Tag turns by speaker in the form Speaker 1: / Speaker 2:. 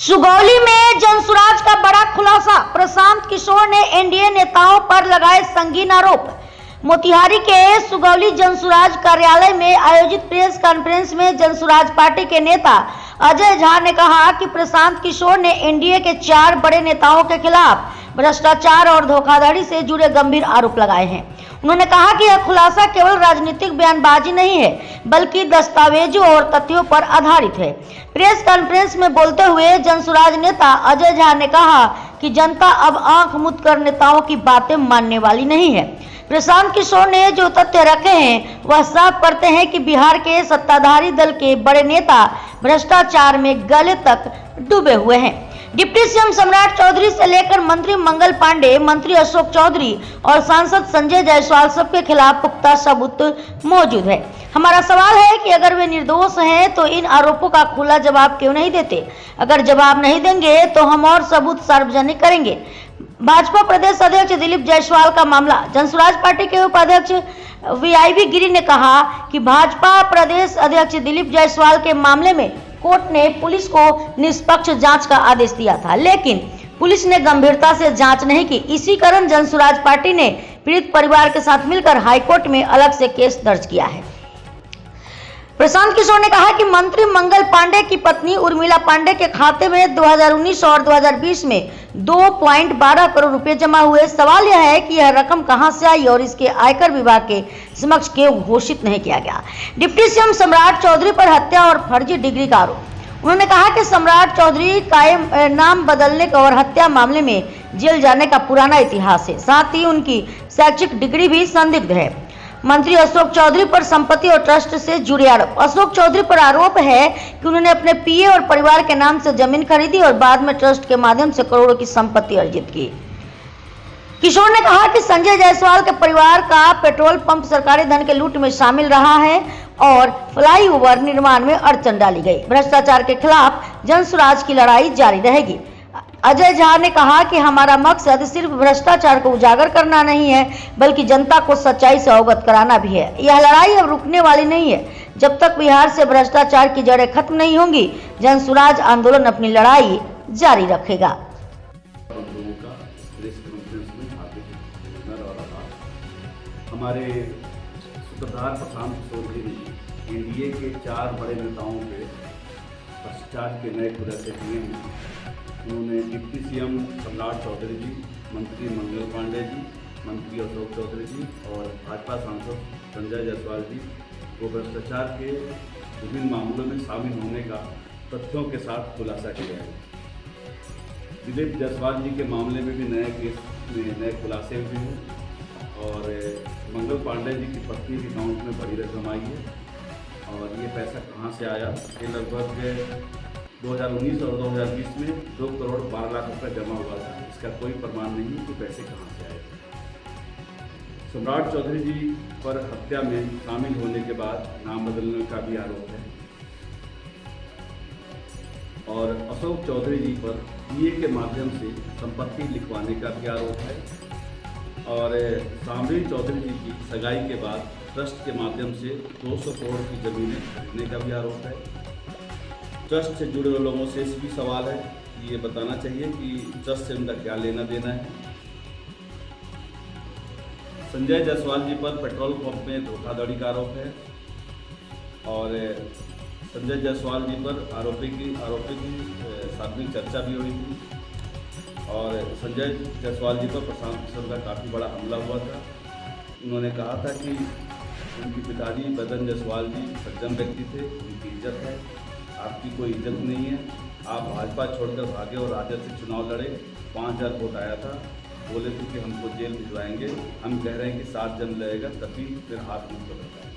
Speaker 1: सुगौली में जनसुराज का बड़ा खुलासा। प्रशांत किशोर ने एनडीए नेताओं पर लगाए संगीन आरोप। मोतिहारी के सुगौली जनसुराज कार्यालय में आयोजित प्रेस कॉन्फ्रेंस में जनसुराज पार्टी के नेता अजय झा ने कहा कि प्रशांत किशोर ने एनडीए के 4 बड़े नेताओं के खिलाफ भ्रष्टाचार और धोखाधड़ी से जुड़े गंभीर आरोप लगाए हैं। उन्होंने कहा कि यह खुलासा केवल राजनीतिक बयानबाजी नहीं है, बल्कि दस्तावेजों और तथ्यों पर आधारित है। प्रेस कॉन्फ्रेंस में बोलते हुए जनसुराज नेता अजय झा ने कहा कि जनता अब आंख मूंद कर नेताओं की बातें मानने वाली नहीं है। प्रशांत किशोर ने जो तथ्य रखे हैं वह साफ करते हैं कि बिहार के सत्ताधारी दल के बड़े नेता भ्रष्टाचार में गले तक डूबे हुए हैं। डिप्टी सीएम सम्राट चौधरी से लेकर मंत्री मंगल पांडे, मंत्री अशोक चौधरी और सांसद संजय जायसवाल सबके खिलाफ पुख्ता सबूत मौजूद है। हमारा सवाल है कि अगर वे निर्दोष हैं तो इन आरोपों का खुला जवाब क्यों नहीं देते? अगर जवाब नहीं देंगे तो हम और सबूत सार्वजनिक करेंगे। भाजपा प्रदेश अध्यक्ष दिलीप जायसवाल का मामला। जनसुराज पार्टी के उपाध्यक्ष वीआईवी गिरी ने कहा कि भाजपा प्रदेश अध्यक्ष दिलीप जायसवाल के मामले में कोर्ट ने पुलिस को निष्पक्ष जांच का आदेश दिया था, लेकिन पुलिस ने गंभीरता से जांच नहीं की। इसी कारण जनसुराज पार्टी ने पीड़ित परिवार के साथ मिलकर हाईकोर्ट में अलग से केस दर्ज किया है। प्रशांत किशोर ने कहा कि मंत्री मंगल पांडे की पत्नी उर्मिला पांडे के खाते में 2019 और 2020 में 2.12 करोड़ रुपए जमा हुए। सवाल यह है कि यह रकम कहां से आई और इसके आयकर विभाग के समक्ष क्यों घोषित नहीं किया गया। डिप्टी सीएम सम्राट चौधरी पर हत्या और फर्जी डिग्री का आरोप। उन्होंने कहा कि सम्राट चौधरी कायम नाम बदलने का और हत्या मामले में जेल जाने का पुराना इतिहास है, साथ ही उनकी शैक्षिक डिग्री भी संदिग्ध है। मंत्री अशोक चौधरी पर संपत्ति और ट्रस्ट से जुड़े आरोप। अशोक चौधरी पर आरोप है कि उन्होंने अपने पीए और परिवार के नाम से जमीन खरीदी और बाद में ट्रस्ट के माध्यम से करोड़ों की संपत्ति अर्जित की। किशोर ने कहा कि संजय जायसवाल के परिवार का पेट्रोल पंप सरकारी धन के लूट में शामिल रहा है और फ्लाईओवर निर्माण में अड़चन डाली गई। भ्रष्टाचार के खिलाफ जनसुराज की लड़ाई जारी रहेगी। अजय झा ने कहा कि हमारा मकसद सिर्फ भ्रष्टाचार को उजागर करना नहीं है, बल्कि जनता को सच्चाई से अवगत कराना भी है। यह लड़ाई अब रुकने वाली नहीं है। जब तक बिहार से भ्रष्टाचार की जड़ें खत्म नहीं होंगी, जनसुराज आंदोलन अपनी लड़ाई जारी रखेगा।
Speaker 2: हमारे सूत्रधार प्रशांत किशोर जी ने एनडीए के 4 बड़े नेताओं के भ्रष्टाचार के नए खुलासे किए हैं। उन्होंने डिप्टी सीएम सम्राट चौधरी जी, मंत्री मंगल पांडे जी, मंत्री अशोक चौधरी जी और भाजपा सांसद संजय जायसवाल जी को भ्रष्टाचार के विभिन्न मामलों में शामिल होने का तथ्यों के साथ खुलासा किया है। दिलीप जायसवाल जी के मामले में भी नए केस में नए खुलासे हुए हैं और मंगल पांडे जी की पत्नी के अकाउंट में बड़ी रकम आई है और ये पैसा कहाँ से आया, ये लगभग 2019 और 2020 में 2 करोड़ 12 लाख रुपए जमा हुआ था। इसका कोई प्रमाण नहीं कि पैसे कहाँ से आए। सम्राट चौधरी जी पर हत्या में शामिल होने के बाद नाम बदलने का भी आरोप है और अशोक चौधरी जी पर पीए के माध्यम से संपत्ति लिखवाने का भी आरोप है और सामरी चौधरी जी की सगाई के बाद ट्रस्ट के माध्यम से 200 करोड़ की जमीनें खरीदने का भी आरोप है। ट्रस्ट से जुड़े लोगों से भी सवाल है कि ये बताना चाहिए कि ट्रस्ट से उनका क्या लेना देना है। संजय जायसवाल जी पर पेट्रोल पंप में धोखाधड़ी का आरोप है और संजय जायसवाल जी पर आरोपी की सार्वजनिक चर्चा भी हुई थी और संजय जायसवाल जी पर प्रशांत किशोर का काफ़ी बड़ा हमला हुआ था। उन्होंने कहा था कि उनके पिताजी बदन जायसवाल जी सज्जन व्यक्ति थे, उनकी इज्जत है, आपकी कोई इज्जत नहीं है। आप भाजपा छोड़कर भागे और राजद से चुनाव लड़े, 5000 वोट आया था, बोले थे कि हमको जेल भिजवाएंगे। हम कह रहे हैं कि 7 जन लगेगा तभी फिर हाथ मुक्त होता है।